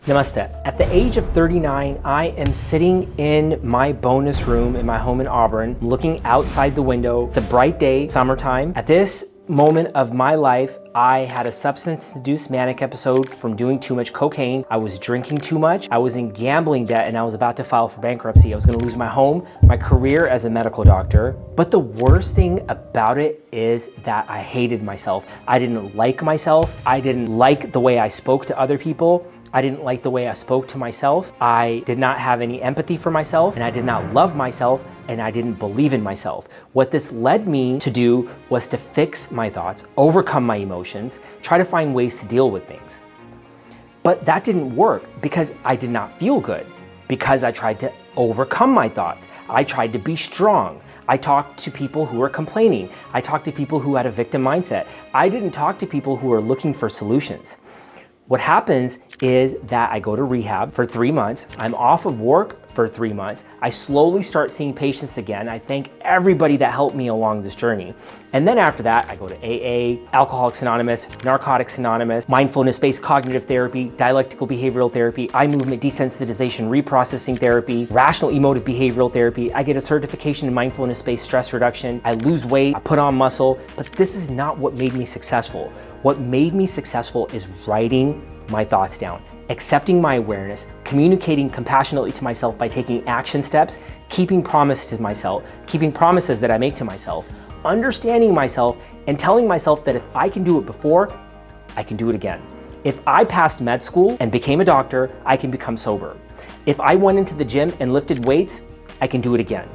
Namaste. At the age of 39, I am sitting in my bonus room in my home in Auburn, looking outside the window. It's a bright day, summertime. At this moment of my life, I had a substance-induced manic episode from doing too much cocaine. I was drinking too much. I was in gambling debt and I was about to file for bankruptcy. I was gonna lose my home, my career as a medical doctor. But the worst thing about it is that I hated myself. I didn't like myself. I didn't like the way I spoke to other people. I didn't like the way I spoke to myself. I did not have any empathy for myself, and I did not love myself, and I didn't believe in myself. What this led me to do was to fix my thoughts, overcome my emotions, try to find ways to deal with things. But that didn't work because I did not feel good, because I tried to overcome my thoughts. I tried to be strong. I talked to people who were complaining. I talked to people who had a victim mindset. I didn't talk to people who were looking for solutions. What happens is that I go to rehab for 3 months. I'm off of work for 3 months. I slowly start seeing patients again. I thank everybody that helped me along this journey. And then after that, I go to AA, Alcoholics Anonymous, Narcotics Anonymous, mindfulness-based cognitive therapy, dialectical behavioral therapy, eye movement desensitization reprocessing therapy, rational emotive behavioral therapy. I get a certification in mindfulness-based stress reduction. I lose weight, I put on muscle, but this is not what made me successful. What made me successful is writing my thoughts down, accepting my awareness, communicating compassionately to myself by taking action steps, keeping promises to myself, keeping promises that I make to myself, understanding myself and telling myself that if I can do it before, I can do it again. If I passed med school and became a doctor, I can become sober. If I went into the gym and lifted weights, I can do it again.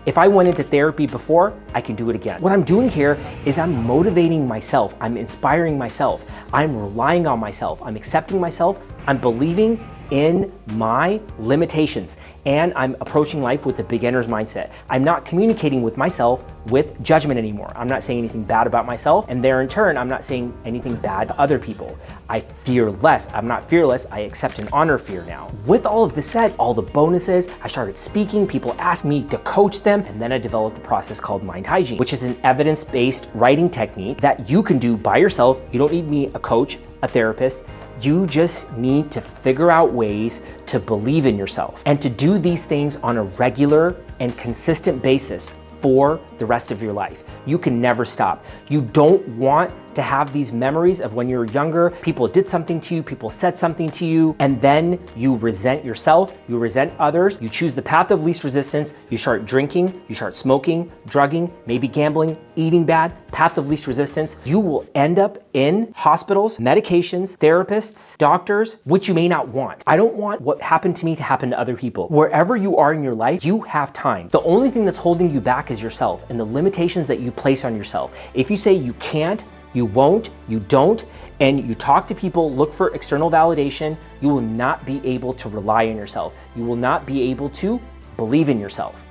If I went into therapy before, I can do it again. What I'm doing here is I'm motivating myself. I'm inspiring myself. I'm relying on myself. I'm accepting myself. I'm believing in my limitations, and I'm approaching life with a beginner's mindset. I'm not communicating with myself with judgment anymore. I'm not saying anything bad about myself, and there in turn, I'm not saying anything bad to other people. I fear less. I'm not fearless. I accept and honor fear now. With all of this said, all the bonuses, I started speaking, people asked me to coach them, and then I developed a process called Mind Hygiene, which is an evidence-based writing technique that you can do by yourself. You don't need me, a coach, a therapist. You just need to figure out ways to believe in yourself and to do these things on a regular and consistent basis for the rest of your life. You can never stop. You don't want to have these memories of when you were younger, people did something to you, people said something to you, and then you resent yourself, you resent others, you choose the path of least resistance, you start drinking, you start smoking, drugging, maybe gambling, eating bad, path of least resistance. You will end up in hospitals, medications, therapists, doctors, which you may not want. I don't want what happened to me to happen to other people. Wherever you are in your life, you have time. The only thing that's holding you back is yourself and the limitations that you place on yourself. If you say you can't, you won't, you don't, and you talk to people, look for external validation, you will not be able to rely on yourself. You will not be able to believe in yourself.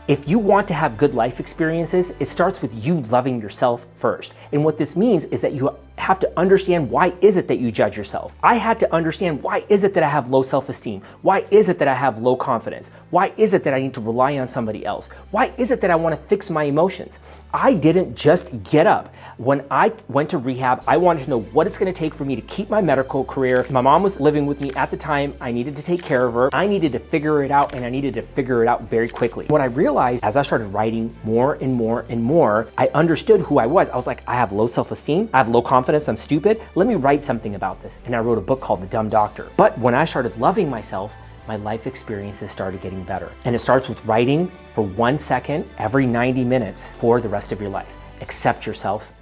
If you want to have good life experiences, it starts with you loving yourself first. And what this means is that you have to understand why is it that you judge yourself. I had to understand why is it that I have low self-esteem? Why is it that I have low confidence? Why is it that I need to rely on somebody else? Why is it that I want to fix my emotions? I didn't just get up. When I went to rehab, I wanted to know what it's going to take for me to keep my medical career. My mom was living with me at the time. I needed to take care of her. I needed to figure it out, and I needed to figure it out very quickly. What I realized as I started writing more and more and more, I understood who I was. I was like, I have low self-esteem. I have low confidence. I'm stupid. Let me write something about this. And I wrote a book called The Dumb Doctor. But when I started loving myself, my life experiences started getting better. And it starts with writing for 1 second every 90 minutes for the rest of your life. Accept yourself,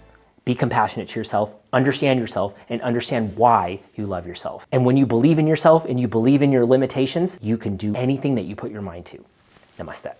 be compassionate to yourself, and understand why you love yourself. And when you believe in yourself and you believe in your limitations, you can do anything that you put your mind to. Namaste.